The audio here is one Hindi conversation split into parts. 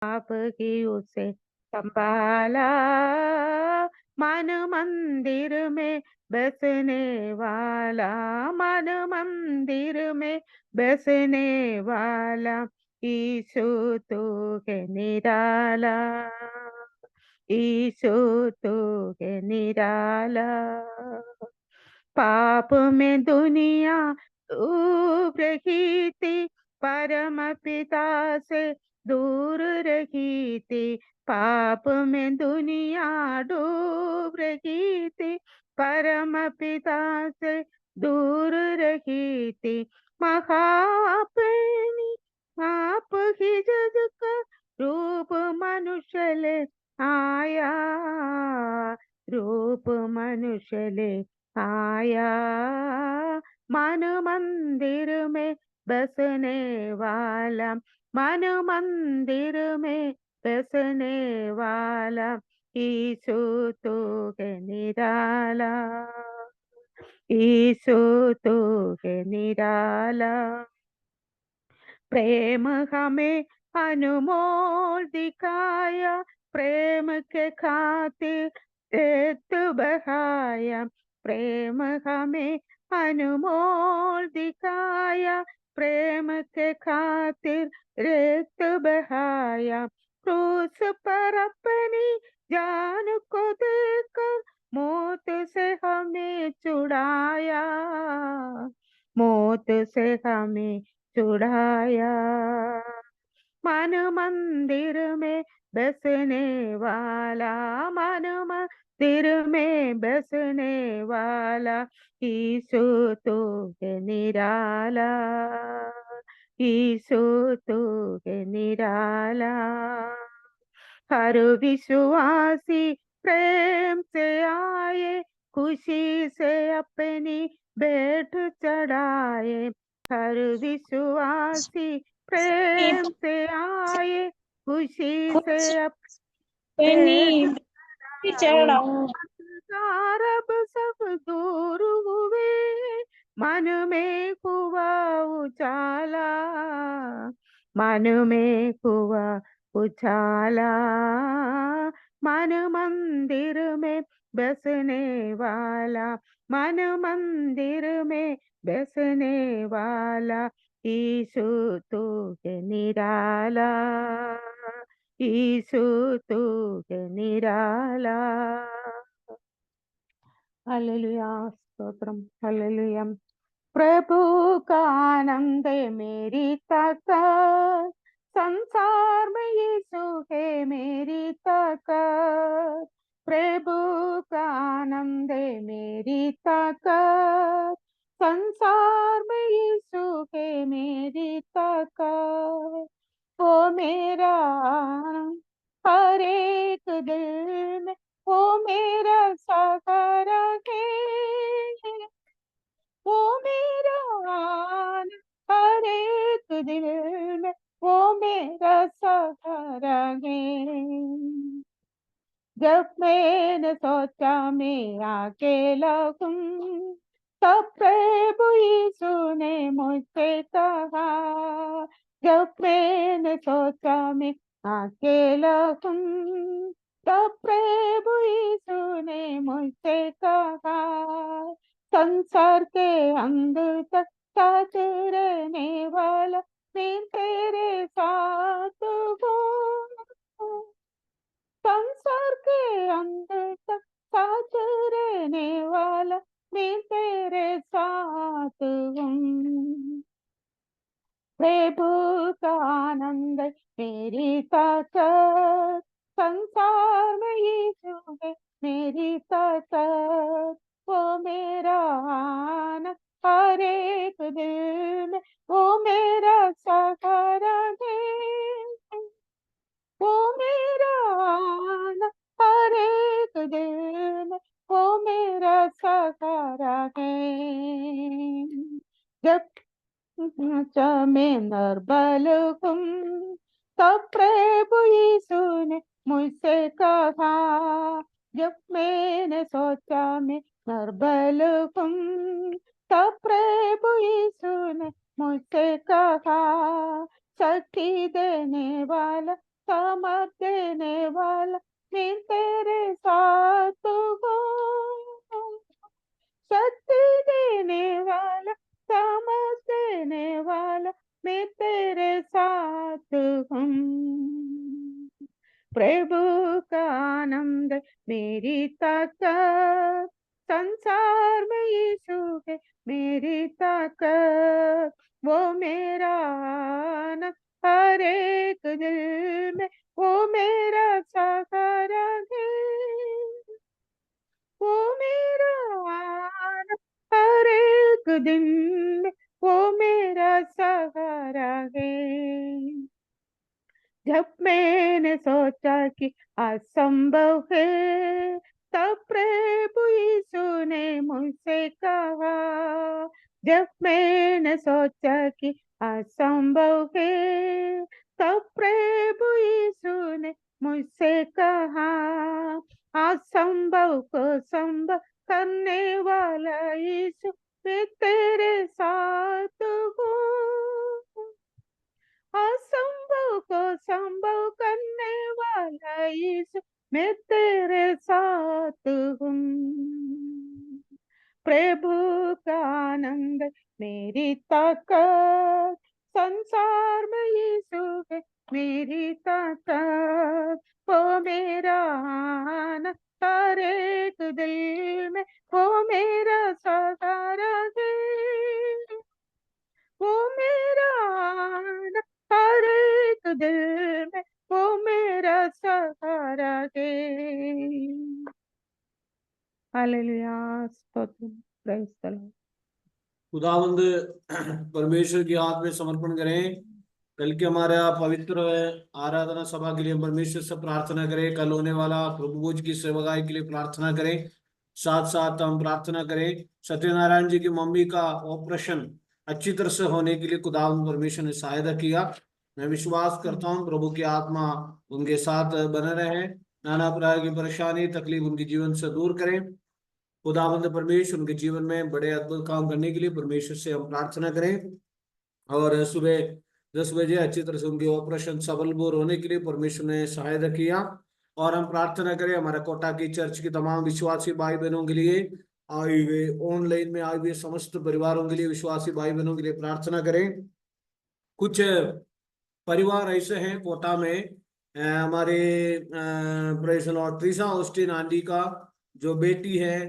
आपकी उसे संभाला, मन मंदिर में बसने वाला, मन मंदिर में बसने वाला, ईशु तू है निराला, ईशु तू है निराला। पाप में दुनिया डूब रही थी, परम पिता से दूर रही थी। पाप में दुनिया डूब रही थी, परम पिता से दूर रही थी। महाप्रेमी आप ही जग का रूप मनुष्य ले आया, रूप मनुष्य ले आया, मन मंदिर में बसने वाला, मन मंदिर में बसने वाला, ईशु तू है निराला, ईशु तू है निराला। प्रेम हमें अनमोल दिखाया, प्रेम के खातिर रेत बहाया, प्रेम हमें अनमोल दिखाया, प्रेम के खातिर रेत बहाया। क्रूस पर अपनी जान को देकर मौत से हमें छुड़ाया, मौत से हमें छुड़ाया। मन मंदिर में बसने वाला, मन मंदिर में बसने वाला, ईशु तू है निराला, ईशु तू है निराला। हर विश्वासी प्रेम से आए, खुशी से अपनी भेंट चढ़ाए। हर विश्वासी प्रेम से आए, खुशी से अपनी भेंट चढ़ाए। चढ़ाऊं अंधकार अब सब दूर हुए, मन में हुआ उजाला, मन में हुआ उजाला। मन मंदिर में बसने वाला, मन मंदिर में बसने वाला, ईशु तू है निराला, ईशु तू है निराला। हालेलुया, स्तोत्रम, हालेलुया। प्रभु का आनंद है मेरी ताकत, संसार में यीशु है मेरी ताकत। प्रभु का आनंद है मेरी ताकत, संसार में यीशु है मेरी ताकत। वो मेरा आनंद हर एक दिल में, वो मेरा सहारा है, वो मेरा आन हर एक दिल में, वो मेरा सहारा है। जब मैंने सोचा मैं अकेला हूँ, तब प्रभु यीशु ने मुझसे कहा। जब मैंने सोचा मैं अकेला हूँ, तब प्रभु यीशु ने मुझसे कहा। संसार के अंत तक साथ रहने वाला मैं तेरे साथ हूँ। संसार के अंत तक साथ रहने वाला मैं तेरे साथ हूँ। प्रभु का आनंद मेरी ताकत, संसार में यीशु है मेरी ताकत। वो मेरा आनंद हर एक दिल में, वो मेरा सहारा है। वो मेरा आनंद हर एक दिल में, वो मेरा सहारा है। जब में नर्बल हूँ, तब प्रभु यीशु ने मुझसे कहा। जब मैंने सोचा मैं नर्बल हूँ, तब प्रभु यीशु ने मुझसे कहा। शक्ति देने वाला सामर्थ देने वाला, मैं तेरे साथ हूँ। शक्ति देने वाला, सामर्थ देने वाला, मैं तेरे साथ हूँ। प्रभु का आनंद मेरी ताकत, संसार में यीशु है मेरी ताकत। वो मेरा आनंद हर एक दिल में, वो मेरा सहारा है। वो मेरा आनंद हर एक दिन में, वो मेरा सहारा है। जब मैंने सोचा कि असंभव है, तब प्रभु यीशु ने मुझसे कहा। जब मैंने सोचा कि असंभव है, तब प्रभु यीशु ने मुझसे कहा। असंभव को संभव करने वाला यीशु, मैं तेरे साथ हूँ। असंभव को संभव करने वाला यीशु, मैं तेरे साथ हूँ। प्रभु का आनंद मेरी ताकत, संसार में यीशु है मेरी ताकत। वो मेरा आनंद हर एक दिल में, वो मेरा सहारा है। वो मेरा आनंद हर एक दिल में, वो मेरा सहारा है। हालेलुया, स्तोत्र, प्रेज द लॉर्ड। खुदावंद परमेश्वर के हाथ में समर्पण करें। कल के हमारा पवित्र आराधना सभा के लिए परमेश्वर से प्रार्थना करें। कल होने वाला प्रभु भोज की सेवकाई के लिए प्रार्थना करें। साथ साथ हम प्रार्थना करें सत्यनारायण जी की मम्मी का ऑपरेशन अच्छी तरह से होने के लिए खुदावंद परमेश्वर ने सहायता किया। मैं विश्वास करता हूँ प्रभु की आत्मा उनके साथ बने रहे, नाना प्रकार की परेशानी तकलीफ उनके जीवन से दूर करें। खुदावंद परमेश्वर उनके जीवन में बड़े अद्भुत काम करने के लिए परमेश्वर से हम प्रार्थना करें। और सुबह 10 बजे अच्छी तरह से उनके ऑपरेशन सफलपूर होने के लिए परमेश्वर ने सहायता किया। और हम प्रार्थना करें हमारा कोटा की चर्च की तमाम विश्वासी भाई बहनों के लिए, आए हुए ऑनलाइन में आए हुए समस्त परिवारों के लिए, विश्वासी भाई बहनों के लिए प्रार्थना करें। कुछ परिवार ऐसे हैं कोटा में, हमारे press Lord Treesa Austin aunty का जो बेटी है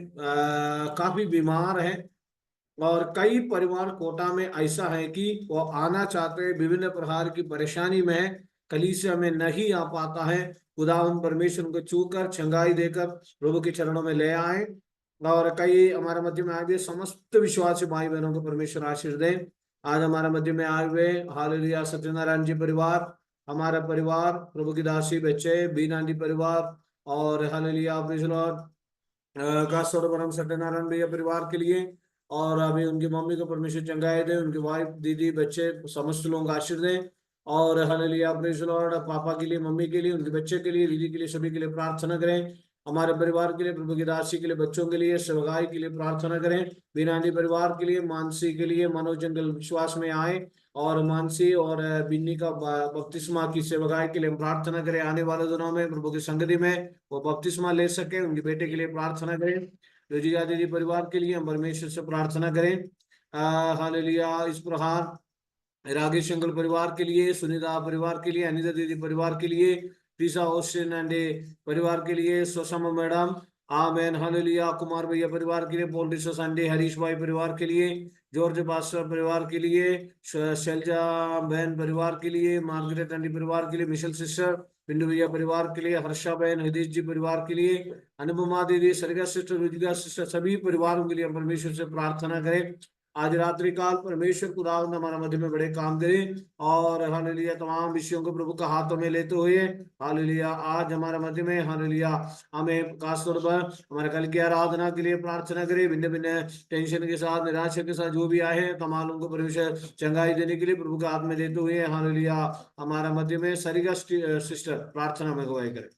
काफी बीमार है। और कई परिवार कोटा में ऐसा है कि वो आना चाहते हैं, विभिन्न प्रकार की परेशानी में है, कलीसिया में नहीं आ पाता है। खुदावंद परमेश्वर उनको छूकर चंगाई देकर प्रभु के चरणों में ले आए। और कई हमारे मध्य में आए हुए समस्त विश्वासी भाई बहनों को परमेश्वर आशीष दें। आज हमारे मध्य में आए हुए हालेलुया सत्यनारायण जी परिवार, हमारा परिवार, प्रभु की दासी बच्चे, बीना जी परिवार, और हालेलुया प्रेज़ द लॉर्ड खासतौर पर हम सत्यनारायण भैया परिवार के लिए, और अभी उनकी मम्मी को परमेश्वर चंगाई दे, उनकी वाइफ, दीदी, बच्चे, समस्त लोग आशीष दें। और हालेलुया प्रेज़ द लॉर्ड पापा के लिए, मम्मी के लिए, उनके बच्चे के लिए, दीदी के लिए, सभी के लिए प्रार्थना करें। हमारे परिवार के लिए, प्रभु की दासी के लिए, बच्चों के लिए, सेवकाई के लिए प्रार्थना करें। बीनानी परिवार के लिए, मानसी के लिए, मनोज जंगल विश्वास में आए, और मानसी और बिन्नी का बपतिस्मा की सेवकाई के लिए हम प्रार्थना करें। आने वाले दिनों में प्रभु की संगति में वो बपतिस्मा ले सके, उनके बेटे के लिए प्रार्थना करें। रजिया दीदी परिवार के लिए हम परमेश्वर से प्रार्थना करें। हालेलुया। इस प्रकार राकेश शंकर परिवार के लिए, सुनीता परिवार के लिए, अनिता दीदी परिवार के लिए, प्रीसा ऑस्टिन एंड परिवार के लिए, सोसम मैडम, आमेन हालेलुया, कुमार भैया परिवार के लिए, पॉलिटिशियन संडे, हरीश भाई परिवार के लिए, जॉर्ज पास्टर परिवार के लिए, शैलजा बहन परिवार के लिए, मार्गरेट आंटी परिवार के लिए, मिशेल सिस्टर, पिंडू भैया परिवार के लिए, हर्षा बहन, हरीश जी परिवार के लिए, अनुपमा दीदी, सरगा सिस्टर, रुजिका सिस्टर, सभी परिवारों के लिए हम परमेश्वर से प्रार्थना करें। आज रात्रि काल परमेश्वर खुदावंद हमारा मध्य में बड़े काम करे। और हालेलुया तमाम विषयों को प्रभु का हाथों में लेते हुए हालेलुया आज हमारा मध्य में हालेलुया हमें खासतौर पर हमारे कल की आराधना के लिए प्रार्थना करें। भिन्न भिन्न टेंशन के साथ, निराशा के साथ जो भी आए हैं तमाम को परमेश्वर चंगाई देने के लिए प्रभु का हाथ में देते हुए हालेलुया हमारा मध्य में सरिगा सिस्टर प्रार्थना में गवाही करें।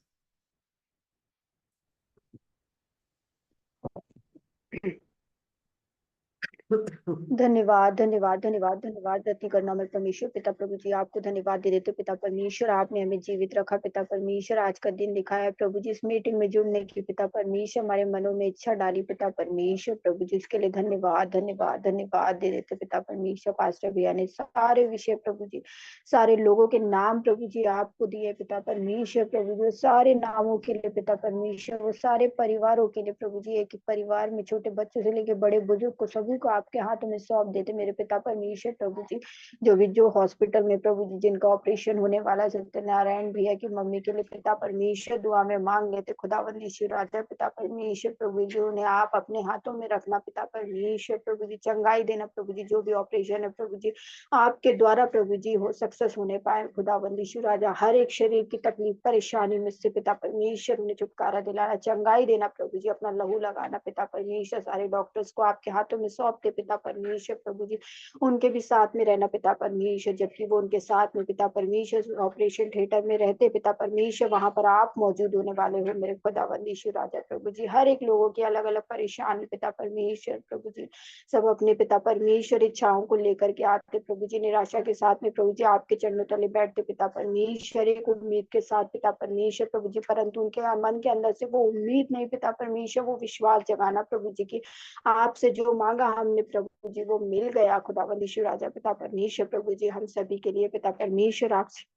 धन्यवाद धन्यवाद धन्यवाद धन्यवाद रत्न करना में परमेश्वर पिता प्रभु जी, आपको धन्यवाद दे देते पिता परमेश्वर। आपने हमें जीवित रखा पिता परमेश्वर, आज का दिन दिखाया प्रभु जी, इस मीटिंग में जुड़ने की पिता परमेश्वर, हमारे मनों में इच्छा डाली पिता परमेश्वर प्रभु जी, इसके लिए धन्यवाद धन्यवाद धन्यवाद दे देते पिता परमेश्वर। पास्टर भैया ने सारे विषय प्रभु जी, सारे लोगों के नाम प्रभु जी आपको दिए पिता परमेश्वर प्रभु जी, सारे नामों के लिए पिता परमेश्वर, वो सारे परिवारों के लिए प्रभु जी, एक परिवार में छोटे बच्चों से लेकर बड़े बुजुर्ग को सभी को आपके हाथों में सौंप देते मेरे पिता परमेश्वर प्रभु जी। जो हॉस्पिटल में प्रभु जी जिनका ऑपरेशन होने वाला है, सत्यनारायण भैया की मम्मी के लिए पिता परमेश्वर दुआ में मांग लेते खुदावंद यीशु राजा पिता परमेश्वर प्रभु जी, उन्हें आप अपने हाथों में रखना पिता परमेश्वर प्रभु जी, चंगाई देना प्रभु जी, जो भी ऑपरेशन है प्रभु जी आपके द्वारा प्रभु जी हो सक्सेस होने पाए खुदावंद यीशु राजा। हर एक शरीर की तकलीफ परेशानी में से पिता परमेश्वर उन्हें छुटकारा दिलाना, चंगाई देना प्रभु जी, अपना लहू लगाना पिता परमेश्वर। सारे डॉक्टर्स को आपके हाथों में सौंपते पिता परमेश्वर प्रभु जी, उनके भी साथ में रहना पिता परमेश्वर, जबकि वो उनके साथ में पिता परमेश्वर ऑपरेशन थिएटर में रहते पिता परमेश्वर, वहां पर आप मौजूद होने वाले हो मेरे खुदावंद यीशु राजा प्रभु जी। हर एक लोगों की अलग अलग परेशानी पिता परमेश्वर प्रभु जी, सब अपने पिता परमेश्वर इच्छाओं को लेकर के आते प्रभु जी, निराशा के साथ में प्रभु जी आपके चरणों तले बैठते पिता परमेश्वर, एक उम्मीद के साथ पिता परमेश्वर प्रभु जी, परंतु उनके मन के अंदर से वो उम्मीद नहीं पिता परमेश्वर, वो विश्वास जगाना प्रभु जी की आपसे जो मांगा हमने प्रभु जी वो मिल गया खुदावंद यीशु राजा पिता परमेश्वर प्रभु जी। हम सभी के लिए पिता परमेश्वर आपसे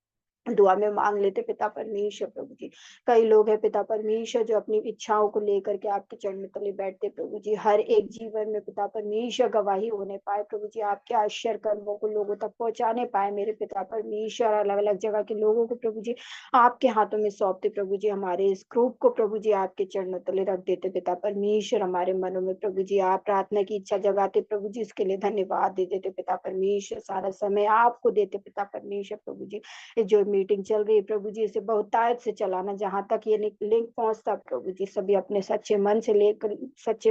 दुआ में मांग लेते पिता परमेश्वर प्रभु जी। कई लोग हैं पिता परमेश्वर जो अपनी इच्छाओं को लेकर के आपके चरण तले बैठते प्रभु जी, हर एक जीवन में पिता परमेश्वर गवाही होने पाए प्रभु जी, आपके आश्चर्य कर्मों को लोगों तक पहुंचाने पाए मेरे पिता परमेश्वर। अलग अलग जगह के लोगों को प्रभु जी आपके हाथों में सौंपते प्रभु जी, हमारे इस ग्रुप को प्रभु जी आपके चरणों तले रख देते पिता परमेश्वर। हमारे मनों में प्रभु जी आप प्रार्थना की इच्छा जगाते प्रभु जी, इसके लिए धन्यवाद दे देते पिता परमेश्वर। सारा समय आपको देते पिता परमेश्वर प्रभु जी। जो मीटिंग चल रही है प्रभु जी, इसे बहुतायत से चलाना, जहां तक ये लिंक पहुंचता प्रभु जी, सभी अपने सच्चे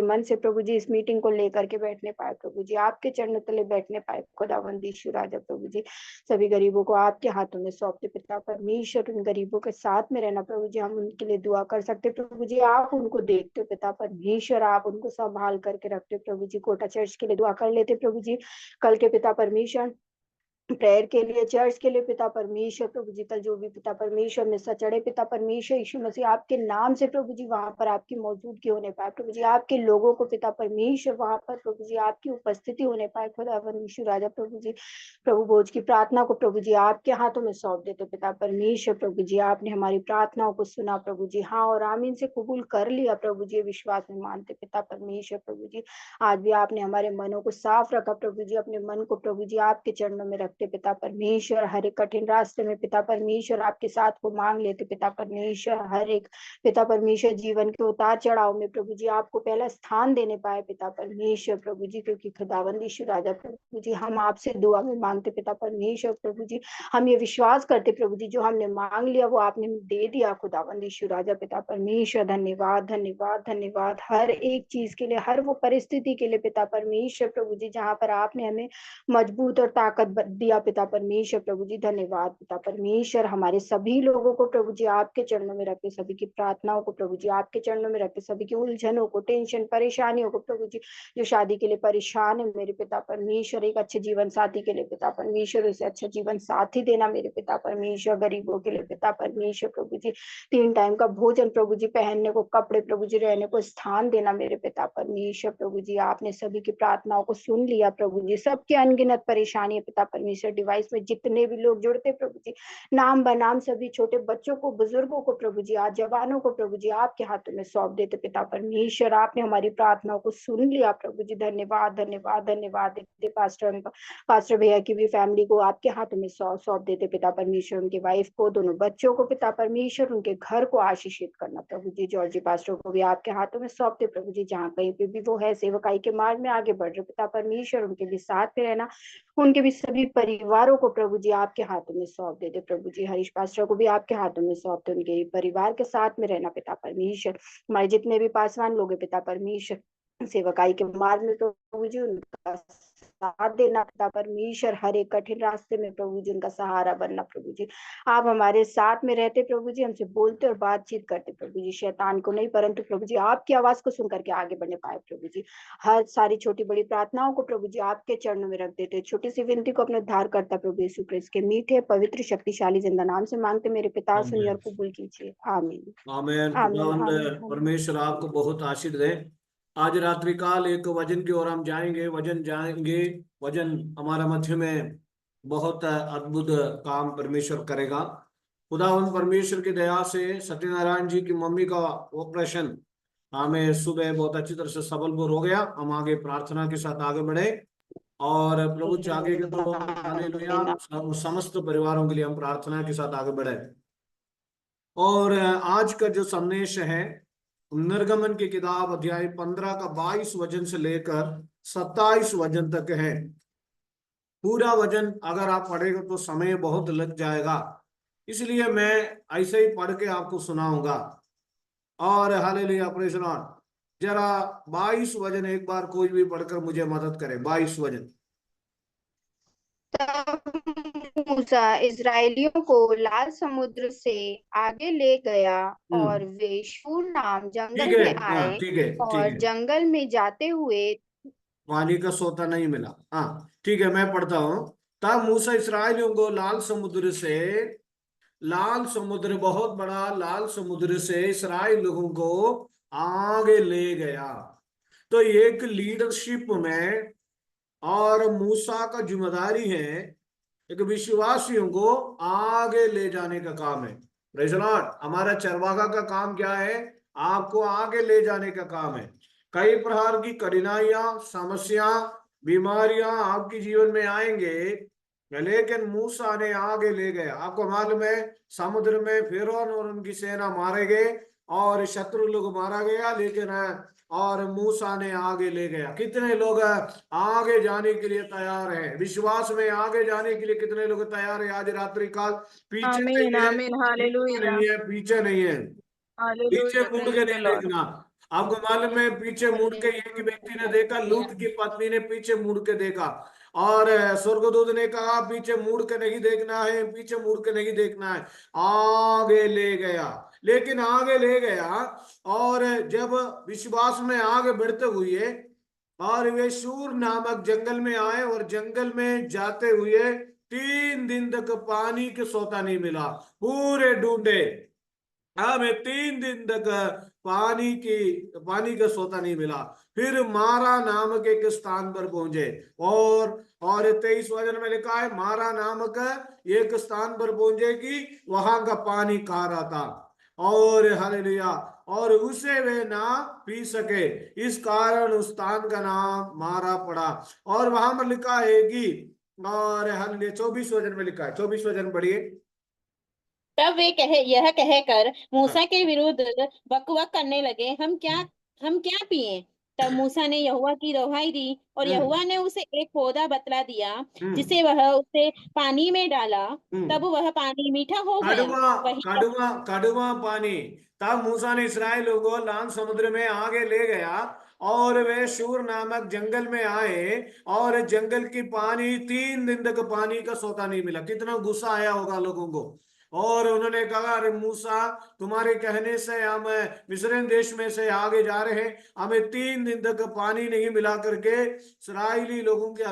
मन से प्रभु जी इस मीटिंग को लेकर के बैठने पाए प्रभु जी, आपके चरण तले बैठने पाए खुदावंद यीशु राजा प्रभु जी। सभी गरीबों को आपके हाथों में सौंपते पिता परमेश्वर, उन गरीबों के साथ में रहना प्रभु जी, हम उनके लिए दुआ कर सकते प्रभु जी, आप उनको देखते हो पिता परमेश्वर, आप उनको संभाल करके रखते प्रभु जी। कोटा चर्च के लिए दुआ कर लेते प्रभु जी, कल के पिता परमेश्वर प्रेयर के लिए, चर्च के लिए पिता परमेश्वर प्रभु जी, कल जो भी पिता परमेश्वर में सचड़े पिता परमेश्वर यीशु मसीह आपके नाम से प्रभु जी वहां पर आपकी मौजूदगी होने पाए प्रभु जी, आपके लोगों को पिता परमेश्वर वहां पर प्रभु जी आपकी उपस्थिति होने पाए खुदावंद यीशु राजा प्रभु जी। प्रभु भोज की प्रार्थना को प्रभु जी आपके हाथों में सौंप देते पिता परमेश्वर प्रभु जी, आपने हमारी प्रार्थनाओं को सुना प्रभु जी, हाँ और आमीन से कबूल कर लिया प्रभु जी, विश्वास में मानते पिता परमेश्वर प्रभु जी। आज भी आपने हमारे मनों को साफ रखा प्रभु जी, अपने मन को प्रभु जी आपके चरणों में रखते पिता परमेश्वर। हर एक कठिन रास्ते में पिता परमेश्वर आपके साथ को मांग लेते पिता परमेश्वर, हर एक पिता परमेश्वर जीवन के उतार चढ़ाव में प्रभु जी आपको पहला स्थान देने पाए पिता परमेश्वर प्रभु जी, क्योंकि खुदावंद यीशु राजा प्रभु जी हम आपसे दुआ में मांगते पिता परमेश्वर प्रभु जी, हम ये विश्वास करते प्रभु जी जो हमने मांग लिया वो आपने दे दिया खुदावंद यीशु राजा पिता परमेश्वर। धन्यवाद धन्यवाद धन्यवाद हर एक चीज के लिए, हर वो परिस्थिति के लिए पिता परमेश्वर प्रभु जी, जहाँ पर आपने हमें मजबूत और ताकत दिया पिता परमेश्वर प्रभु जी। धन्यवाद पिता परमेश्वर, हमारे सभी लोगों को प्रभु जी आपके चरणों में रखते, सभी की प्रार्थनाओं को प्रभु जी आपके चरणों में रखते, सभी की उलझनों को, टेंशन परेशानियों को प्रभु जी, जो शादी के लिए परेशान है मेरे पिता परमेश्वर, एक अच्छे जीवन साथी के लिए पिता परमेश्वर उसे अच्छा जीवन साथी देना मेरे पिता परमेश्वर। गरीबों के लिए पिता परमेश्वर प्रभु जी 3 टाइम का भोजन प्रभु जी, पहनने को कपड़े प्रभु जी, रहने को स्थान देना मेरे पिता परमेश्वर प्रभु जी। आपने सभी की प्रार्थनाओं को सुन लिया प्रभु जी, सबके अनगिनत परेशानी पिता परमेश्वर, डिवाइस में जितने भी लोग जुड़ते प्रभु जी, नाम बनाम सभी छोटे बच्चों को, बुजुर्गों को प्रभु जी, आज जवानों को प्रभु जी आपके हाथों में सौंप देते पिता परमेश्वर। आपने हमारी प्रार्थनाओं को सुन लिया प्रभु जी, धन्यवाद धन्यवाद धन्यवाद देते। पास्टर भैया की भी फैमिली को आपके हाथों में सौंप देते पिता परमेश्वर, उनके वाइफ को, दोनों बच्चों को पिता परमेश्वर, उनके घर को आशीषित करना प्रभु जी। जॉर्जी पास्टर को भी आपके हाथों में सौंपते प्रभु जी, जहाँ कहीं पे भी वो है सेवकाई के मार्ग में आगे बढ़ रहे पिता परमेश्वर, उनके भी साथ में रहना, उनके भी सभी परिवारों को प्रभु जी आपके हाथों में सौंप देते प्रभु जी। हरीश पास्टर को भी आपके हाथों में सौंपते, उनके परिवार के साथ में रहना पिता परमेश्वर। हमारे जितने भी पासवान लोग हैं पिता परमेश्वर, सेवकाई के मार्ग में प्रभु जी उनका साथ देना पिता परमेश्वर, हर एक कठिन रास्ते में प्रभु जी उनका सहारा बनना प्रभु जी। आप हमारे साथ में रहते प्रभु जी, हमसे बोलते और बातचीत करते प्रभु जी, शैतान को नहीं परंतु प्रभु जी आपकी आवाज को सुन करके आगे बढ़ने पाए प्रभु जी। हर सारी छोटी बड़ी प्रार्थनाओं को प्रभु जी आपके चरणों में रख देते, छोटी सी विनती को अपने उद्धार करता प्रभु यीशु क्रिस्त के मीठे पवित्र शक्तिशाली जिंदा नाम से मांगते मेरे पिता, सुनिए और आमीन कबूल कीजिए। आमीन आमीन। आमीन खुदावंद आमीन आमीन। परमेश्वर आपको बहुत आशीष दे। आज रात्रि काल एक वचन की ओर हम जाएंगे, वचन हमारा मध्य में बहुत अद्भुत काम परमेश्वर करेगा। खुदावंद परमेश्वर की दया से सत्यनारायण जी की मम्मी का ऑपरेशन हमें सुबह बहुत अच्छी तरह से सफलपुर हो गया। हम आगे प्रार्थना के साथ आगे बढ़े और प्रभु चाहेंगे तो हालेलुया समस्त परिवारों के लिए हम प्रार्थना के साथ आगे बढ़े। और आज का जो संदेश है निर्गमन की किताब अध्याय 15 का 22 वचन से लेकर 27 वचन तक है। पूरा वचन अगर आप पढ़ेगा तो समय बहुत लग जाएगा, इसलिए मैं ऐसे ही पढ़ के आपको सुनाऊंगा। और हालेलुया प्रेज़ द लॉर्ड। जरा 22 वचन एक बार कोई भी पढ़कर मुझे मदद करे। 22 वचन। तब मूसा इस्राएलियों को लाल समुद्र से आगे ले गया और वे शूर नाम ठीक जंगल है, में हाँ आए ठीक है, ठीक और है। जंगल में जाते हुए पानी का सोता नहीं मिला। हाँ ठीक है, मैं पढ़ता हूं। तब मूसा इस्राएलियों को लाल समुद्र बहुत बड़ा लाल समुद्र से इसराइल लोगों को आगे ले गया। तो एक लीडरशिप में और मूसा का जिम्मेदारी है एक विश्वासियों को आगे ले जाने का काम है। Praise the Lord. हमारा चरवाहा का काम क्या है? आपको आगे ले जाने का काम है। कई प्रकार की कठिनाइयां, समस्या, बीमारियां आपके जीवन में आएंगे, लेकिन मूसा ने आगे ले गया। आपको मालूम है समुद्र में फिरौन और उनकी सेना मारे गए और शत्रु लोग मारा गया, लेकिन और मूसा ने आगे ले गया। कितने लोग आगे जाने के लिए तैयार हैं? विश्वास में आगे जाने के लिए कितने लोग तैयार हैं? आज रात्रि काल पीछे आमीन नहीं है, आमीन पीछे हालेलुया नहीं है, पीछे नहीं है। पीछे हालेलुया। मुड़ के थैंक यू नहीं लॉर्ड। देखना। आपको मालूम है पीछे मुड़ के एक व्यक्ति ने देखा, लूत की पत्नी ने पीछे मुड़ के देखा और स्वर्गदूत ने कहा पीछे मुड़ के नहीं देखना है, पीछे मुड़ के नहीं देखना है। आगे ले गया, लेकिन आगे ले गया और जब विश्वास में आगे बढ़ते हुए और वे शूर नामक जंगल में आए और जंगल में जाते हुए 3 दिन तक पानी के सोता नहीं मिला। पूरे ढूंढे, हमें 3 दिन तक पानी का सोता नहीं मिला। फिर मारा नामक एक स्थान पर पहुंचे और 23 वचन में लिखा है मारा नामक एक स्थान पर पहुंचे कि वहां का पानी खारा था और हालेलुया, और उसे वे ना पी सके, इस कारण उस स्थान का नाम मारा पड़ा। और वहां पर लिखा है कि और हालेलुया 24 वचन में लिखा है। 24 वचन पढ़िए। तब वे यह कहकर मूसा के विरुद्ध बकबक करने लगे, हम क्या पिए। तब मूसा ने यहोवा की दोहाई दी और हम्म यहोवा ने उसे एक पौधा बतला दिया, हम्म जिसे वह उसे पानी में डाला, हम्म तब वह पानी मीठा हो गया। कड़वा वही कड़वा कड़वा पानी। तब मूसा ने इस्राएलियों को लाल समुद्र में आगे ले गया और वे शूर नामक जंगल में आए और जंगल की पानी 3 दिन तक पानी का सोता नहीं मिला। कितना गुस्सा आया होगा लोगों को। और उन्होंने कहा अरे मूसा, तुम्हारे कहने से हम मिस्र देश में से आगे जा रहे हैं, हमें 3 दिन तक पानी नहीं मिला करके इस्राएली लोगों के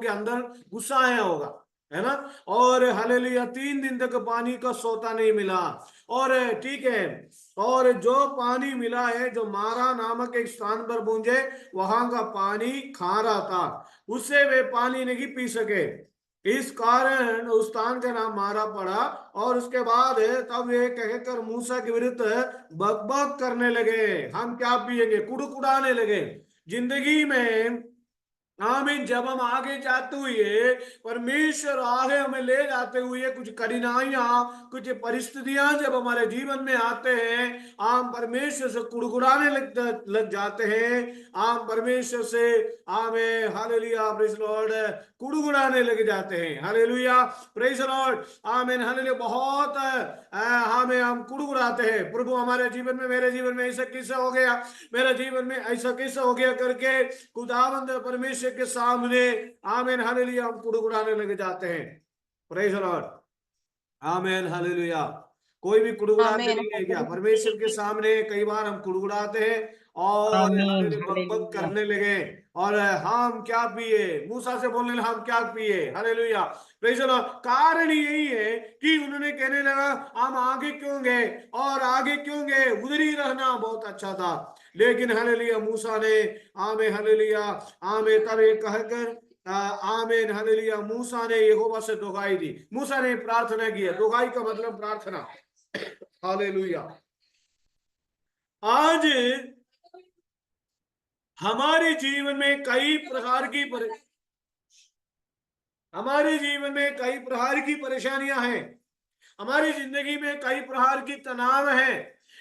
अंदर गुस्सा आया होगा, है ना। और हालेलुया 3 दिन तक पानी का सोता नहीं मिला। और ठीक है, और जो पानी मिला है, जो मारा नामक एक स्थान पर पहुंचे, वहां का पानी खारा था, उससे वे पानी नहीं पी सके, इस कारण उस स्थान का नाम मारा पड़ा। और उसके बाद तब वे कहकर मूसा के विरुद्ध बकबक करने लगे, हम क्या पिएंगे, कुड़कुड़ाने लगे। जिंदगी में आमीन। जब हम आगे जाते हुए परमेश्वर आगे हमें ले जाते हुए कुछ कठिनाइयां, कुछ परिस्थितियां जब हमारे जीवन में आते हैं, हम परमेश्वर से कुड़कुड़ाने लग जाते हैं। हम परमेश्वर से आमीन हालेलुया प्रेज लॉर्ड कुड़कुड़ाने लग जाते हैं। हालेलुया प्रेज लॉर्ड आमीन हालेलुया। बहुत हमें हम कुड़कुड़ाते हैं, प्रभु हमारे जीवन में, मेरे जीवन में ऐसा कैसा हो गया, मेरे जीवन में ऐसा कैसा हो गया करके खुदावंद परमेश्वर के सामने आमीन हालेलुया हम कुड़कुड़ाने लग जाते हैं। प्रेज द लॉर्ड आमीन हालेलुया। कोई भी कुड़कुड़ाते आमीन नहीं है क्या? परमेश्वर के सामने कई बार हम कुड़कुड़ाते हैं और आमीन बक बक हालेलुया करने लगे और हम क्या पिए, मूसा से बोलने लगे हम क्या पिए। Hallelujah praise the Lord. कारण यही है कि उन्होंने कहने लगा हम आगे क्यों गए और आगे क्यों गए, उधर ही रहना बहुत अच्छा था। लेकिन हालेलुया मूसा ने आमीन हालेलुया आमीन तब ये कहकर आमीन हालेलुया मूसा ने यहोवा से दुहाई दी, मूसा ने प्रार्थना की है। दुहाई का मतलब प्रार्थना। हालेलुया। आज हमारे जीवन में कई प्रकार की हमारे जीवन में कई प्रकार की परेशानियां हैं, हमारी जिंदगी में कई प्रकार की तनाव है,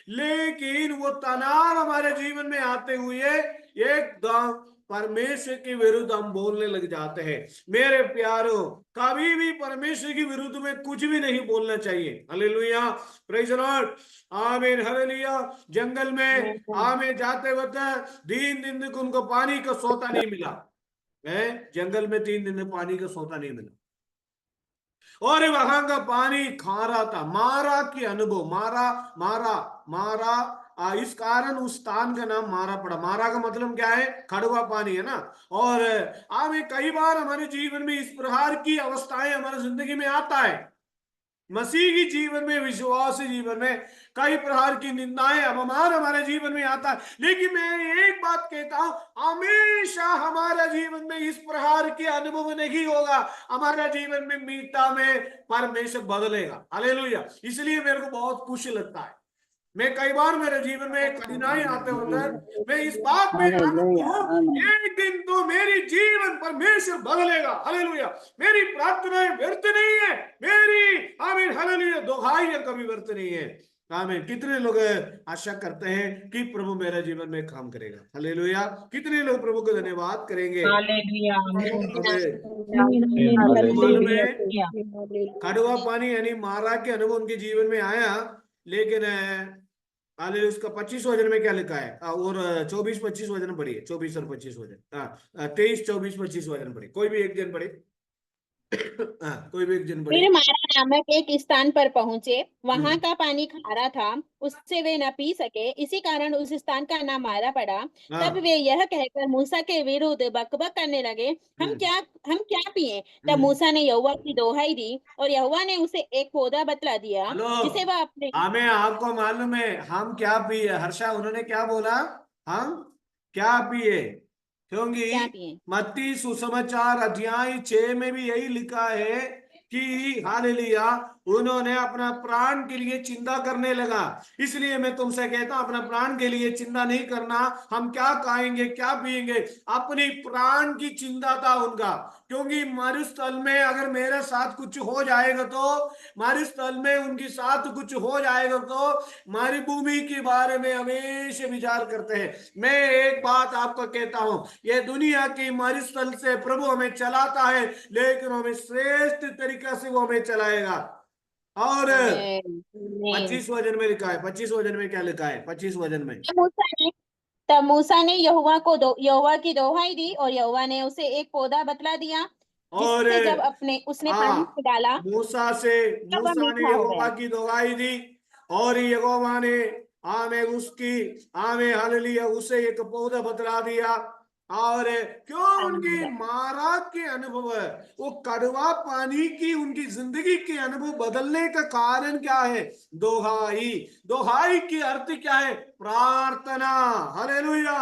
लेकिन वो तनाव हमारे जीवन में आते हुए एकदम परमेश्वर के विरुद्ध हम बोलने लग जाते हैं। मेरे प्यारों, कभी भी परमेश्वर के विरुद्ध में कुछ भी नहीं बोलना चाहिए। हालेलुया प्रेज द लॉर्ड आमीन हालेलुया। जंगल में आमीन जाते वक्त 3 दिन तक उनको पानी का सोता नहीं मिला है, जंगल में 3 दिन में पानी का सोता नहीं मिला और वहां का पानी खारा था। मारा की अनुभव, मारा मारा मारा इस कारण उस स्थान का नाम मारा पड़ा। मारा का मतलब क्या है? कड़वा पानी है ना। और हमें कई बार हमारे जीवन में इस प्रकार की अवस्थाएं हमारे जिंदगी में आता है। मसीह की जीवन में, विश्वासी जीवन में कई प्रकार की निंदाएं, अपमान हमारे जीवन में आता है। लेकिन मैं एक बात कहता हूं, हमेशा हमारा जीवन में इस प्रकार के अनुभव नहीं होगा। हमारा जीवन में मीठा में परमेश्वर बदलेगा। हालेलुया। इसलिए मेरे को बहुत खुशी लगता है। मैं कई बार मेरे जीवन में कठिनाई आते वक्त मैं इस बात में आनंद हूं, एक दिन तो मेरी जीवन परमेश्वर बदलेगा। हालेलुया। मेरी प्रार्थनाएं व्यर्थ नहीं है, मेरी आमीन हालेलुया दुहाइयां कभी व्यर्थ नहीं है। आमीन। कितने लोग आशा करते हैं कि प्रभु मेरे जीवन में काम करेगा? हालेलुया। कितने लोग प्रभु को धन्यवाद करेंगे? हालेलुया वर्तमान में हालेलुया कड़वा पानी यानी मारा के अनुभव उनके जीवन में आया, लेकिन हालेलुया उसका 25 वचन में क्या लिखा है? और 24-25 वचन पढ़िए। 24 और 25 वचन, 23, 24, 25 वचन पढ़िए। कोई भी एक जन पढ़े। कोई भी एक जन पढ़े। फिर मारा नामक एक स्थान पर पहुंचे, वहां का पानी खारा था, उससे वे न पी सके, इसी कारण उस स्थान का नाम मारा पड़ा। तब वे यह कहकर मूसा के विरुद्ध बकबक करने लगे, हम क्या पिए। तब मूसा ने यहोवा की दोहाई दी और यहोवा ने उसे एक पौधा बतला दिया हेलो, जिसे वह अपने हमें आपको मालूम है हम क्या पिए? हर्षा उन्होंने क्या बोला? हम क्या पिए? क्या क्योंकि पिए। मत्ती सुसमाचार अध्याय 6 में भी यही लिखा है कि हालेलुया उन्होंने अपना प्राण के लिए चिंता करने लगा। इसलिए मैं तुमसे कहता हूं, अपना प्राण के लिए चिंता नहीं करना, हम क्या खाएंगे क्या पिएंगे, अपनी प्राण की चिंता था उनका। क्योंकि मरुस्थल में अगर मेरे साथ कुछ हो जाएगा तो, मरुस्थल में उनके साथ कुछ हो जाएगा तो मरुभूमि के बारे में हमेशा विचार करते हैं। मैं एक बात आपको कहता हूं, ये दुनिया की मरुस्थल से प्रभु हमें चलाता है, लेकिन हमें श्रेष्ठ तरीका से वो हमें चलाएगा। और 25 वचन में लिखा है, 25 वचन में क्या लिखा है? 25 वचन में तब मूसा ने यहोवा की दोहाई दी और यहोवा ने उसे एक पौधा बतला दिया और जिससे जब उसने पानी में डाला मूसा तब वह ने मीठा हो यहोवा गया। की दुहाई दी और यहोवा ने आमे उसकी आमे हालेलुया उसे एक पौधा बतला दिया। और क्यों? उनकी मारा के अनुभव है, वो कड़वा पानी की उनकी जिंदगी के अनुभव बदलने का कारण क्या है? दोहाई। दोहाई की अर्थ क्या है? प्रार्थना। हालेलुया।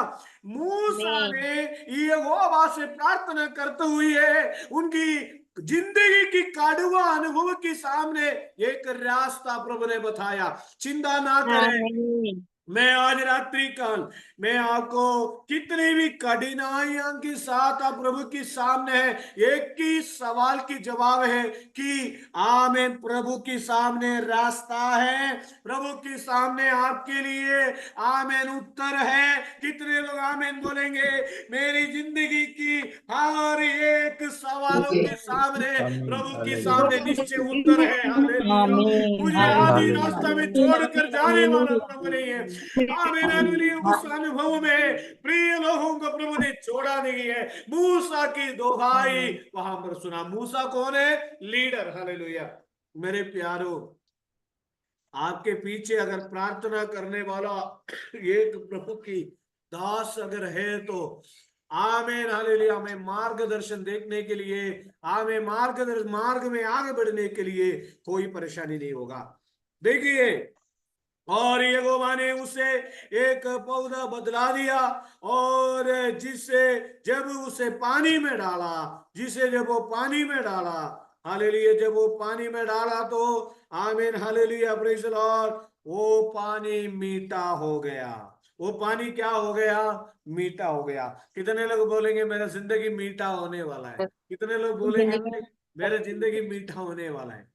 मूसा ने यहोवा से प्रार्थना करते हुए उनकी जिंदगी की कड़वा अनुभव के सामने एक रास्ता प्रभु ने बताया। चिंता ना करें, मैं आज रात्रि काल मैं आपको कितनी भी कठिनाइयों के साथ आप प्रभु के सामने है, एक ही सवाल की जवाब है कि आमेन, प्रभु के सामने रास्ता है, प्रभु के सामने आपके लिए आमेन उत्तर है। कितने लोग आमेन बोलेंगे? मेरी जिंदगी की हर एक सवालों के सामने प्रभु के सामने निश्चय उत्तर है। हालेलुया। मुझे आधी रास्ता में छोड़कर जाने वाला प्रभु नहीं है। आमीन, हालेलुया। उस अनुभव में प्रिय लोगों को प्रभु ने छोड़ा नहीं है। मूसा की दोहाई वहां पर सुना। मूसा कौन है? लीडर। हालेलुया। मेरे प्यारो, आपके पीछे अगर प्रार्थना करने वाला एक प्रभु की दास अगर है तो आमीन, हालेलुया, हमें मार्गदर्शन देखने के लिए, हमें मार्ग में आगे बढ़ने के लिए कोई परेशानी नहीं होगा। देखिए, और यहोवा ने उसे एक पौधा बदला दिया, और जिससे जब उसे पानी में डाला, जब वो पानी में डाला, हालेलुया, जब वो पानी में डाला तो आमीन, हालेलुया, प्रेज़ द लॉर्ड, वो पानी मीठा हो गया। वो पानी क्या हो गया? मीठा हो गया। कितने लोग बोलेंगे मेरा जिंदगी मीठा होने वाला है? कितने लोग बोलेंगे मेरा जिंदगी मीठा होने वाला है?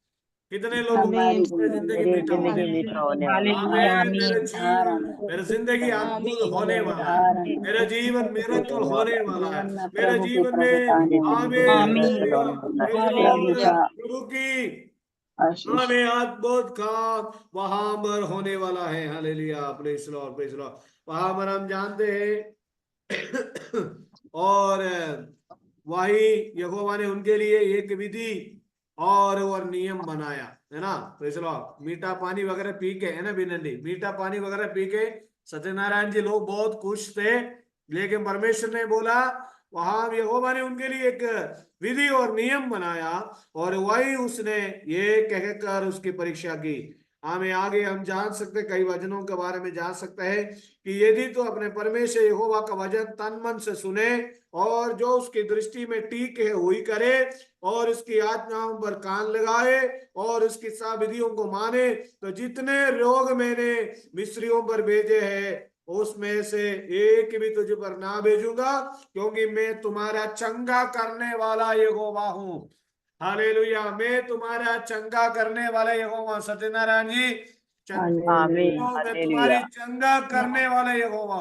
कितने लोग हमारी बोलेंगे जिंदगी मेरी मीठा होने जिंदगी वाला मीठा होने वाला है। हालेलुया, है? मेरा आमीन, जीवन, मेरा जिंदगी अद्भुत होने वाला है। आमीन। मेरा जीवन मिरेकल होने वाला है। जीवन में मेरे प्रभु की जीवन में प्रभुता ने आमीन, आमीन, हालेलुया, होने प्रेज़ द वाला है। लॉर्ड, प्रभु हालेलुया, का प्रभु की आशीष। हमें अद्भुत काम वहां पर होने वाला है। Hallelujah, praise the Lord, praise the Lord. वहां पर हम जानते हैं और वही यहोवा ने उनके लिए एक विधि और नियम बनाया, है ना? Praise the Lord. मीठा पानी वगैरह पी के, है ना बिनंदी, मीठा पानी वगैरह पी के सत्यनारायण जी लोग बहुत खुश थे, लेकिन परमेश्वर ने बोला, वहां यहोवा ने उनके लिए एक विधि और नियम बनाया, और वही उसने ये कहकर उसकी परीक्षा की। हमें आगे हम जान सकते, कई वचनों के बारे में जान सकते हैं कि यदि तो अपने परमेश्वर यहोवा का वचन तन मन से सुने, और जो उसकी दृष्टि में ठीक है वही करे, और उसकी आज्ञाओं पर कान लगाए, और उसकी सब विधियों को माने, तो जितने रोग मैंने मिस्रियों पर भेजे हैं उसमें से एक भी तुझ पर ना भेजूंगा, क्योंकि मैं तुम्हारा चंगा करने वाला यहोवा हूं। हालेलुया, मैं तुम्हारा चंगा करने वाला यहोवा। सत्यनारायण जी, आमीन। मैं तुम्हारी चंगा करने वाला यहोवा।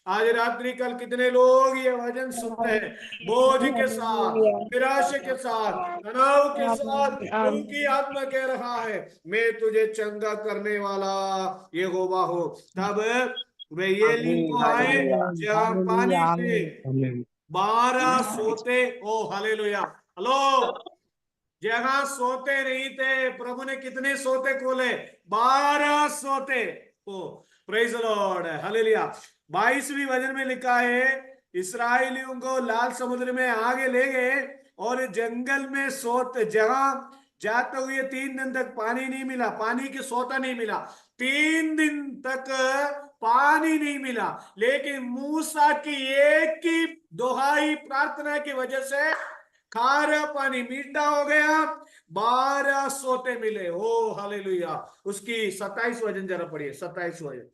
आज रात्रि कल कितने लोग ये वचन सुनते हैं, बोझ के साथ, निराशा के साथ, तनाव के साथ, प्रभु की आत्मा कह रहा है, मैं तुझे चंगा करने वाला यहोवा हूं। तब वे ये लिंक को आए जहां पानी से 12 सोते, ओ हालेलुया, हेलो, जगह सोते नहीं थे, प्रभु ने कितने सोते खोले? 12 सोते। ओ प्रेज द लॉर्ड, हालेलुया। 22वीं वचन में लिखा है, इस्राएलियों को लाल समुद्र में आगे ले गए, और जंगल में सोते, जहां जाते हुए 3 दिन तक पानी नहीं मिला, पानी की सोता नहीं मिला, 3 दिन तक पानी नहीं मिला, लेकिन मूसा की एक ही दोहाई प्रार्थना की वजह से खारा पानी मीठा हो गया, 12 सोते मिले। ओ हालेलुया। उसकी 27 वचन जरा पढ़िए, 27 वचन।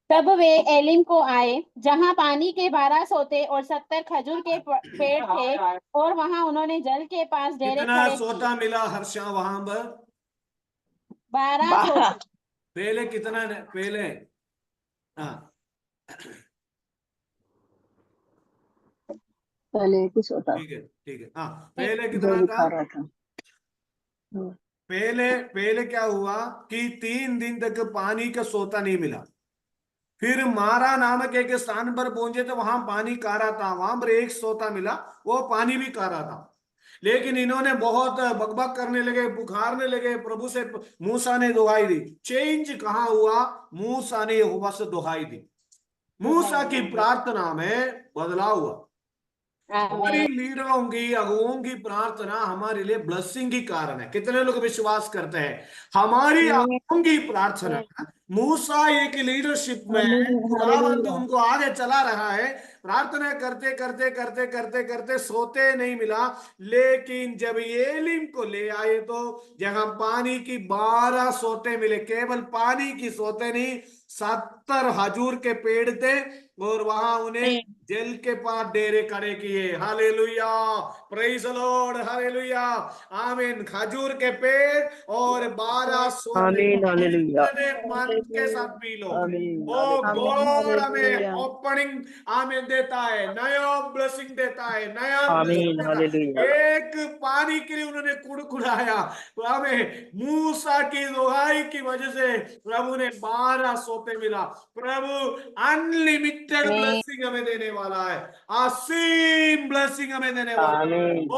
तब वे एलिम को आए, जहां पानी के 12 सोते और 70 खजूर के पेड़ थे, और वहां उन्होंने जल के पास डेरे कितना खड़े सोता मिला हर्षा वहां पर? 12 सोते। पहले कितना पहले? हाँ, पहले कुछ होता ठीक है, ठीक है। हाँ, पहले जो कितना भी था? खा रहा था। पहले क्या हुआ कि 3 दिन तक पानी का सोता नहीं मिला। फिर मारा नामक एक स्थान पर पहुंचे तो वहां पानी कारा था, वहां पर एक सोता मिला, वो पानी भी कारा था। लेकिन इन्होंने बहुत बकबक करने लगे, पुकारने लगे प्रभु से। मूसा ने दुहाई दी। चेंज कहां हुआ? मूसा ने यहोवा से दुहाई दी। मूसा की प्रार्थना में बदलाव हुआ। हमारी आमीन। लीडरों की, अगुओं की प्रार्थना हमारे लिए ब्लेसिंग की कारण है। कितने लोग विश्वास करते हैं हमारी अगुओं की प्रार्थना? मूसा एक लीडरशिप में खुदाबंद हालेलुया। उनको आगे चला रहा है, प्रार्थना करते करते करते करते करते सोते नहीं मिला। लेकिन जब एलिम को ले आए तो जहां पानी की 12 सोते मिले, केवल पानी की सोते नहीं, 70 खजूर के पेड़ थे और वहां उन्हें जल के पास डेरे खड़े किए। Hallelujah, praise the Lord, hallelujah, आमीन। खजूर के पेड़ और 12 सोते, आमीन हालेलुया जितने मन के साथ पी लो। आमीन ओ आमीन गॉड हमें हालेलुया। ओपनिंग आमीन देता है, नया ब्लेसिंग देता है, नया ब्लेसिंग आमीन देता हालेलुया है। एक पानी के लिए उन्होंने कुड़कुड़ाया, तो हमें मूसा की दुहाई की वजह से प्रभु ने 12 सोते मिला। प्रभु अनलिमिटेड ब्लेसिंग हमें देने वाला है, असीम ब्लेसिंग हमें देने वाला है। आमीन ओ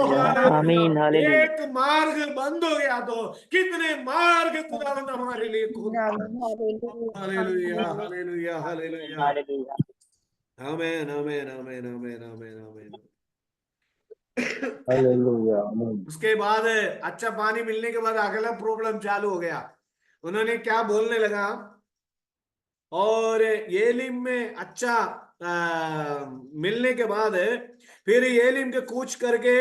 हालेलुया हालेलुया, आमीन हालेलुया एक मार्ग बंद हो गया तो कितने मार्ग खुदावंद हमारे लिए खोलता है। आमीन हालेलुया। हालेलुया, हालेलुया, आमीन हालेलुया, हालेलुया आमीन, आमीन, आमीन, आमीन, आमीन, आमीन। हालेलुया आमीन उसके बाद अच्छा पानी मिलने के बाद अगला प्रॉब्लम चालू हो गया। उन्होंने क्या बोलने लगा, और एलिम में अच्छा मिलने के बाद फिर एलिम के कूच करके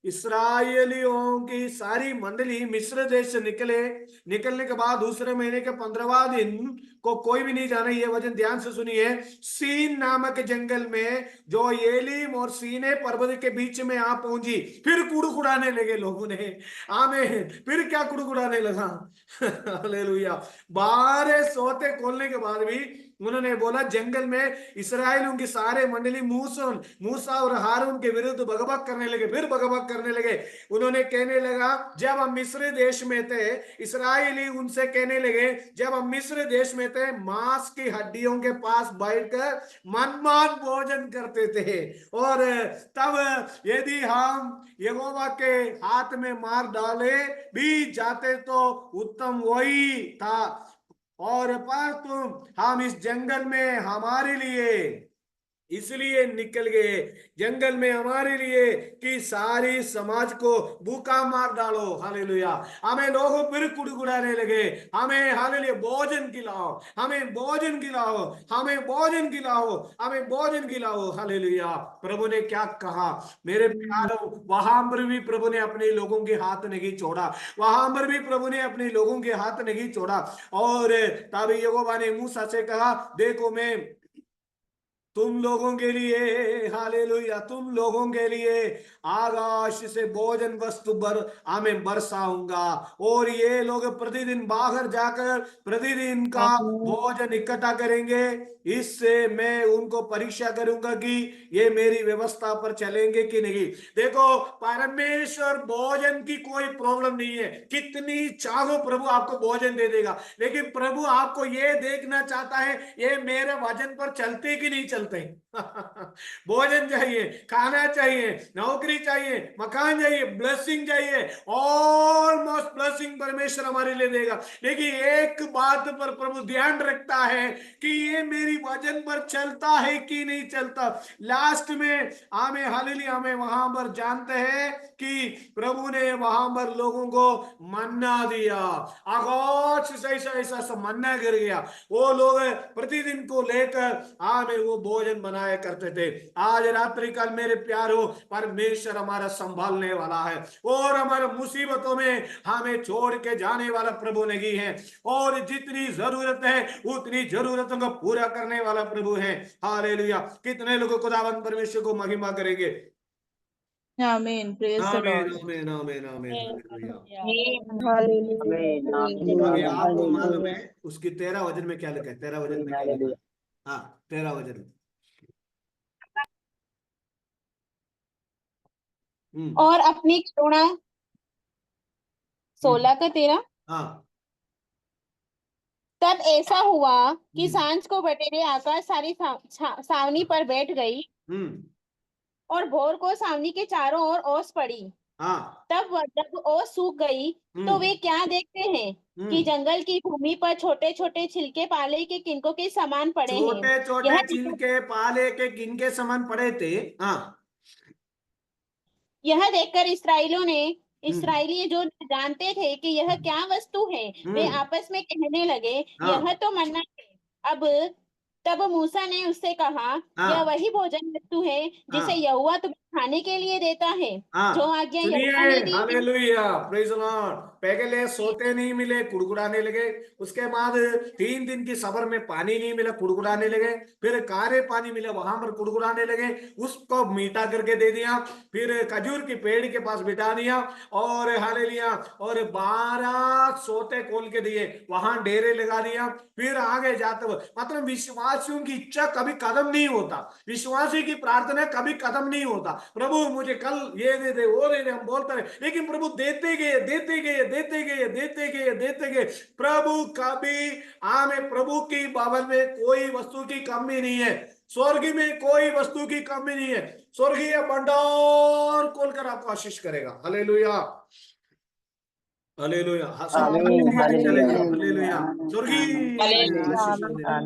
इसराइलियों की सारी मंडली मिस्र देश से निकलने के बाद दूसरे महीने के 15वां दिन को कोई भी नहीं जाना, ये वचन ध्यान से सुनिए, सीन नामक जंगल में जो एलिम और सीने पर्वत के बीच में आ पहुंची। फिर कुड़कुड़ाने लगे लोगों ने, आमीन। फिर क्या कुड़कुड़ाने लगा, हालेलुया। 12 सोते खोलने के बाद भी उन्होंने बोला, जंगल में इस्राएलियों की सारे मंडली मूसा और हारून के विरुद्ध बकबक करने लगे, फिर बकबक करने लगे। उन्होंने कहने लगा, जब हम मिस्र देश में थे, इस्राएली उनसे कहने लगे, जब हम मिस्र देश में थे मांस की हड्डियों के पास बैठकर मनमान भोजन करते थे, और तब यदि हम यहोवा के हाथ में मार डाले भी जाते तो उत्तम वही था, और पर तुम हम इस जंगल में हमारे लिए इसलिए निकल गए, जंगल में हमारे लिए कि सारी समाज को भूखा मार डालो। हालेलुया, हमें लोग फिर कुड़कुड़ाने लगे, हमें हालेलुया भोजन खिलाओ, हमें भोजन खिलाओ, हमें भोजन खिलाओ, हमें भोजन खिलाओ। हालेलुया। प्रभु ने क्या कहा मेरे प्यारों, वहां पर भी प्रभु ने अपने लोगों के हाथ नहीं छोड़ा, वहां पर भी प्रभु ने अपने लोगों के हाथ नहीं छोड़ा। और तब यहोवा ने मूसा से कहा, देखो मैं तुम लोगों के लिए, हालेलुया, तुम लोगों के लिए आकाश से भोजन वस्तु हमें बरसाऊंगा, और ये लोग प्रतिदिन बाहर जाकर प्रतिदिन का भोजन इकट्ठा करेंगे। इससे मैं उनको परीक्षा करूंगा कि ये मेरी व्यवस्था पर चलेंगे कि नहीं। देखो, परमेश्वर भोजन की कोई प्रॉब्लम नहीं है, कितनी चाहो प्रभु आपको भोजन दे देगा, लेकिन प्रभु आपको ये देखना चाहता है ये मेरे वजन पर चलते कि नहीं चलते। भोजन चाहिए, खाना चाहिए, नौकरी चाहिए, मकान चाहिए, ब्लेसिंग चाहिए, ऑलमोस्ट ब्लेसिंग परमेश्वर हमारे लिए देगा। लेकिन एक बात पर प्रभु ध्यान रखता है कि ये मेरी वजन पर चलता है कि नहीं चलता। लास्ट में हमें हालेलुया, हमें वहां पर जानते हैं कि प्रभु ने वहां पर लोगों को मन्ना दिया, आकाश से ऐसा मन्ना गिर गया, वो लोग प्रतिदिन को लेकर हमें वो भोजन बनाया करते थे। आज रात्रि काल मेरे प्यारो, परमेश्वर हमारा संभालने वाला है, और हमारे मुसीबतों में हमें छोड़ के जाने वाला प्रभु नहीं है, और जितनी जरूरत है उतनी जरूरतों को पूरा करने वाला प्रभु है। हालेलुया। कितने लोग खुदावंद परमेश्वर को महिमा करेंगे। आमीन प्रेज द आमीन, लॉर्ड आमीन, आमीन, आमीन, हालेलुया। हालेलुया आमीन अभी आमीन आपको मालूम हालेलुया। है उसकी 13 वचन में क्या लिखा है, 13 वचन में क्या लिखा है? हालेलुया हाँ, 13 वचन में। और अपनी करुणा, 16 का 13। हाँ। तब ऐसा हुआ कि सांझ को बटेरे आकाश सारी सावनी पर बैठ गई, और भोर को सावनी के चारों ओर ओस पड़ी। हाँ। तब जब ओस सूख गई तो वे क्या देखते हैं कि जंगल की भूमि पर छोटे छोटे छिलके पाले के किनकों के समान पड़े हैं। छोटे छोटे यह छिलके पाले के किनके समान पड़े थे। हाँ। यह देखकर इसराइली जो जानते थे कि यह क्या वस्तु है, वे आपस में कहने लगे, यह तो मन्ना है। तब मूसा ने उससे कहा, यह वही भोजन वस्तु है जिसे यहोवा तुम्हें खाने के लिए देता है, जो आज्ञा यहोवा ने दी थी। Hallelujah, praise the Lord. पहले सोते नहीं मिले, कुड़कुड़ाने लगे। उसके बाद 3 दिन की सबर में पानी नहीं मिला, कुड़कुड़ाने लगे। फिर कारे पानी मिला, वहां पर कुड़कुड़ाने लगे। उसको मीठा करके दे दिया, फिर खजूर की पेड़ के पास बिठा दिया, और हालेलुया, और 12 सोते खोल के दिए, वहां डेरे लगा दिया। फिर आगे जाते हुए, मतलब विश्वासियों की इच्छा कभी खत्म नहीं होता, विश्वासी की प्रार्थना कभी खत्म नहीं होता। प्रभु मुझे कल ये दे दे, वो दे दे, हम बोलते रहे, लेकिन प्रभु देते गए, देते गए, देते गए, देते गए, देते गए। प्रभु कभी हमें, प्रभु की भवन में कोई वस्तु की कमी नहीं है, स्वर्ग में कोई वस्तु की कमी नहीं है। स्वर्गीय भंडार खोलकर आपको आशीष करेगा। हालेलुया, हालेलुया, चलेगा। हालेलुया, स्वर्गीय आशीष देगा।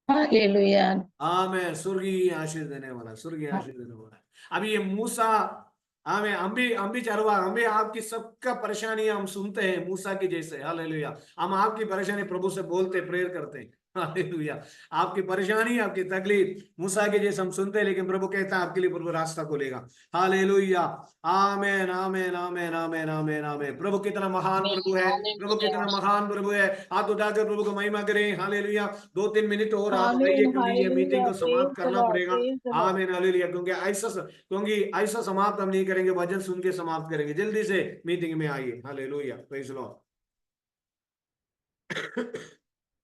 हालेलुया। आमें, स्वर्गीय आशीष देने वाला, स्वर्गीय आशीष देने वाला। अभी ये मूसा, हमें हम भी चरवा, हम भी आपकी सबका परेशानियां हम सुनते हैं मूसा की जैसे। हालेलुया, हम आपकी परेशानी प्रभु से बोलते, प्रेयर करते हैं। हालेलुया, आपकी परेशानी, आपकी तकलीफ मूसा के जैसे हम सुनते हैं, लेकिन प्रभु कहता है आपके लिए प्रभु रास्ता खोलेगा। हालेलुया, आमेन, आमेन, आमेन, आमेन, आमेन, आमेन। प्रभु कितना महान प्रभु है, प्रभु कितना महान प्रभु है। हाथ उठाकर प्रभु को महिमा करें। हालेलुया, 2-3 मिनट और आप रहिए, क्योंकि ये मीटिंग को समाप्त करना पड़ेगा। आमीन, हालेलुया, क्योंकि ऐसा समाप्त हम नहीं करेंगे, भजन सुन के समाप्त करेंगे। जल्दी से मीटिंग में आइए। Hallelujah, praise the Lord.